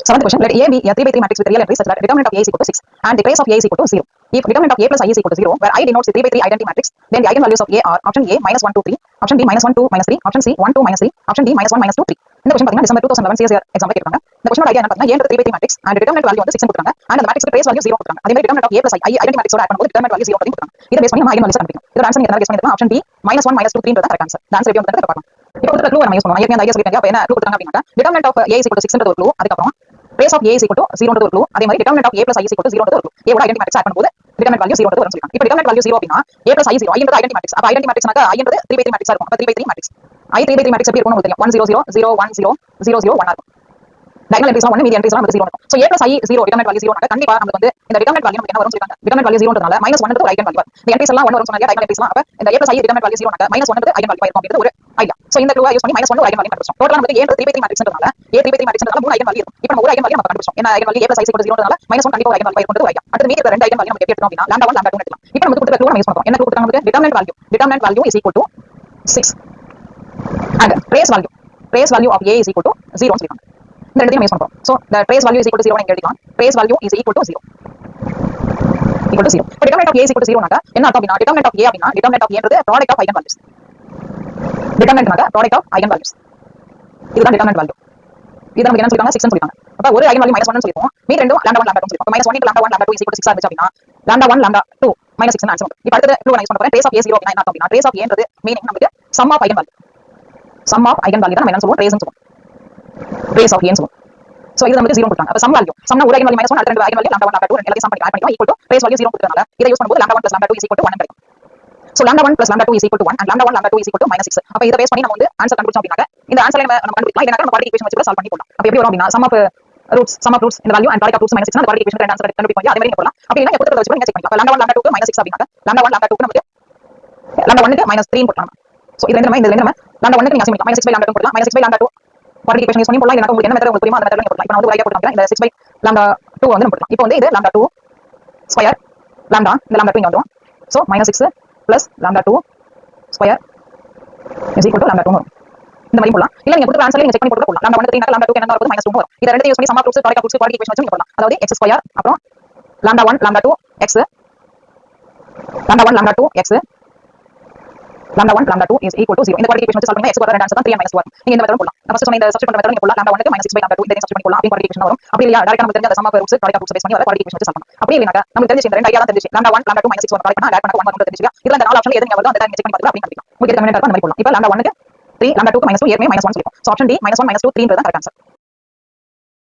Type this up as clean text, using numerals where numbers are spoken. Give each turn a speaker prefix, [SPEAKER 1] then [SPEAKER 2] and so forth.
[SPEAKER 1] Seventh question, let A be a 3 by 3 matrix with real entries such that determinant of A is equal to 6 and the trace of A is equal to 0. If determinant of A plus I is equal to 0, where I denotes the 3 by 3 identity matrix, then the eigenvalues of A are option A minus 1, 2, 3, option B minus 1, 2, minus 3, option C 1, 2, minus 3, option D minus 1, minus 2, 3. இந்த question பாத்தீங்கன்னா December 2011 CSIR exam கேட்பாங்க. இந்த question idea என்ன பார்த்தீங்கன்னா A 3 by 3 matrix and determinant value வந்து 6 கொடுத்தாங்க and அந்த matrix trace value 0 கொடுத்தாங்க. அதே மாதிரி determinant of A plus I identity matrix ஓட ஆட் பண்ணும்போது determinant value 0 கொடுத்தாங்க. இத பேஸ் பண்ணி நம்ம eigenvalues கண்டுபிடிக்கணும். இதோட ஆன்சர் நீங்க என்ன கெஸ் பண்ணிருக்கீங்க? ஆப்ஷன் D minus 1, minus 2, 3 ன்றது கரெக்ட் ஆன்சர். இந்த ஆன்சர் எப்படி வந்தது பார்க்கலாம். இப்போ கொடுத்த க்ளூ நம்ம யூஸ் பண்ணுவோம். ஏற்கனவே அந்த ஐடியா சொல்லிட்டேன். அப்ப என்ன க்ளூ கொடுத்தாங்க அப்படினா determinant of A is equal to 6 ன்றது ஒரு க்ளூ. அதுக்கு அப்புறம் trace of A is equal to 0 ன்றது ஒரு க்ளூ. அதே மாதிரி determinant of A plus I is equal to 0 ன்றது ஒரு க்ளூ. A ஓட identity matrix ஆட் பண்ணும்போது determinant value 0 ன்றது வரும்னு சொல்லிருக்காங்க. இப்போ determinant value 0 அப்படினா A plus I 0, I ன்றது identity matrix. அப்ப identity matrix னாக்க I ன்றது 3 by 3 matrix இருக்கும். அப்ப 3 by 3 matrix I 3 by 3 matrix எப்படி இருக்கும்னு உங்களுக்கு தெரியும். 1 0 0 0 1 0 0 0 1 இருக்கும். diagonal entries 1 மீதி entries நமக்கு 0 இருக்கும். So A plus I 0 determinant value 0 னாக்க கண்டிப்பா நமக்கு வந்து இந்த determinant value நமக்கு என்ன வரும்னு சொல்லிருக்காங்க. determinant value 0 ன்றதால -1 ன்றது ஒரு eigen value. இந்த entries எல்லாம் 1 வரும்னு சொன்னாங்க diagonal entries எல்லாம். அப்ப இந்த A plus I determinant value 0 னாக்க -1 ன்றது eigen value இருக்கும் அப்படிங்கிறது ஒரு ஐடியா. சோ இந்த க்ளூவை யூஸ் பண்ணி -1 ஒரு eigen value கண்டுபிடிச்சோம். டோட்டலா நமக்கு A 3 by 3 matrix ன்றதால A 3 by 3 matrix ன்றதால 3 eigen value இருக்கும். இப்போ நம்ம ஒரு eigen value நம்ம கண்டுபிடிச்சோம். என்ன eigen value A plus I 0 ன்றதால -1 கண்டிப்பா ஒரு eigen value இருக்கும்ன்றது ஒரு ஐடியா. அடுத்து மீதி இருக்க ரெண்டு eigen value நம்ம எப்படி எடுத்துறோம் அப்படினா lambda 1 lambda 2 எடுக்கலாம். இப்போ நமக்கு கொடுத்த க்ளூ நம்ம யூஸ் பண்றோம். என்ன க்ளூ கொடுத்தாங்க நமக்கு? determinant value is equal to 6 and trace value of A is equal to 0 ன்னு சொல்லிருக்காங்க. இந்த ரெண்டையும் நம்ம யூஸ் பண்றோம். So the trace value is equal to 0 ன்னு எழுதிக்கலாம். trace value is equal to 0. equal to 0. இப்போ determinant of A is equal to 0 னாக்க என்ன அர்த்தம் அப்படினா determinant of A அப்படினா determinant of A ன்றது product of eigenvalues. determinant னாக்க product of eigenvalues. இதுதான் determinant value. இது நமக்கு என்ன சொல்லிருக்காங்க? 6 ன்னு சொல்லிருக்காங்க. அப்ப ஒரு eigen value -1 ன்னு சொல்லிருக்கோம். மீதி ரெண்டும் lambda 1 lambda 2 ன்னு சொல்லிருக்கோம். அப்ப -1 into lambda 1 lambda 2 is equal to 6 ஆச்சு அப்படினா lambda 1 lambda 2 -6 ன்னு ஆன்சர் வரும். இப்போ அடுத்து க்ளூ நான் யூஸ் பண்ண போறேன். trace of A 0 அப்படினா என்ன அர்த்தம் அப்படினா trace of A ன்றது மீனிங் நமக்கு sum of eigenvalue. sum of eigenvalue தான் நம்ம என்ன சொல்லுவோம்? trace ன்னு சொல்லுவோம். trace of A ன்னு சொல்லுவோம். சோ இது நமக்கு 0 கொடுத்தாங்க. அப்ப sum value sumனா ஒரு eigen value -1 அடுத்த ரெண்டு eigen value lambda 1 lambda 2 எல்லாத்தையும் sum பண்ணி ஆட் பண்ணிக்கலாம் equal to trace value 0 கொடுத்ததனால இத யூஸ் பண்ணும்போது lambda 1 plus lambda 2 is equal to 1 ன்னு கிடைக்கும். So lambda 1 plus lambda 2 is equal to 1 and lambda 1 lambda 2 is equal to -6. அப்ப இத பேஸ் பண்ணி நம்ம வந்து ஆன்சர் கண்டுபிடிச்சோம் அப்படினா இந்த ஆன்சரை நம்ம கண்டுபிடிக்கலாம். இல்லனா நம்ம குவாட்ரிக் ஈக்குவேஷன் வச்சு கூட சால்வ் பண்ணி போடலாம். அப்ப எப்படி வரும் அப்படினா sum of roots இந்த value and product of roots -6 னா குவாட்ரிக் ஈக்குவேஷன் ரெண்டு ஆன்சர் கண்டுபிடிப்போம். அதே மாதிரி நீங்க போடலாம். அப்படி இல்லனா கொடுத்தத வச்சு நீங்க செக் பண்ணிக்கலாம். அப்ப lambda 1 lambda 2 க்கு -6 அப்படினா lambda 1 lambda 2 க்கு நமக்கு lambda 1 க்கு -3 ன்னு போடலாம். சோ இது ரெண்டு நம்ம lambda 1 க்கு நீங்க அசைன் பண்ணிக்கலாம். -6 by lambda 2 போடலாம். -6 by lambda 2 quadratic equation use பண்ணி போடலாம். இல்லனா உங்களுக்கு என்ன மெத்தட் உங்களுக்கு தெரியுமா அந்த மெத்தட்ல நீங்க போடலாம். இப்போ நான் வந்து ஒரு ஐடியா போட்டுறேன். இந்த 6 by lambda 2 வந்து நம்ம போடலாம். இப்போ வந்து இது lambda 2 ஸ்கொயர் lambda இந்த lambda 2 இங்க வந்துரும். So -6 plus lambda 2 square is equal to lambda 2 வரும். இந்த மாதிரி போடலாம். இல்ல நீங்க கொடுத்த ஆன்சர்ல நீங்க செக் பண்ணி போட்டு போடலாம். lambda 1 3 lambda 2 என்ன வருது -2 வரும். இத ரெண்டையும் யூஸ் பண்ணி sum of roots product of roots quadratic equation வச்சு நீங்க போடலாம். அதாவது x ஸ்கொயர் அப்புறம் lambda 1 lambda 2 x lambda 1 lambda 2 x lambda 1 lambda 2 is equal to 0. இந்த குவாட்ரிக் ஈக்குவேஷன் வச்சு சால்வ் பண்ணா x வர ரெண்டு ஆன்சர் தான் 3 and -2 வரும். நீங்க இந்த மெத்தட் போடலாம். நான் ஃபர்ஸ்ட் சொன்ன இந்த சப்ஸ்டிட்யூட் பண்ண மெத்தட் நீங்க போடலாம். lambda 1 க்கு -6 by lambda 2 இதை சப்ஸ்டிட்யூட் பண்ணி போடலாம். அப்படி குவாட்ரிக் ஈக்குவேஷன் வரும். அப்படி இல்லையா டைரக்டா நமக்கு தெரிஞ்ச அந்த sum of roots product of roots base பண்ணி வர குவாட்ரிக் ஈக்குவேஷன் வச்சு சால்வ் பண்ணலாம். அப்படி இல்லனா நமக்கு தெரிஞ்ச இந்த ரெண்டு ஐடியா தான் தெரிஞ்சு lambda 1 lambda 2 -6 வரும். கரெக்ட்டா ஆட் பண்ணா 1 வரும் தெரிஞ்சுங்க. இதுல இந்த நாலு ஆப்ஷன்ல எது நீங்க வருதோ அந்த டைம் செக் பண்ணி பார்த்துக்கலாம். அப்படி கண்டுபிடிக்கலாம். உங்களுக்கு கமெண்ட் இருக்கும் அந்த மாதிரி போடலாம். இப்போ lambda 1 க்கு 3 lambda 2 க்கு -2 ஏற்கனவே -1 சொல்லிருக்கோம். சோ ஆப்ஷன் D -1 -2 3 ன்றது தான் கரெக்ட் ஆன்சர்.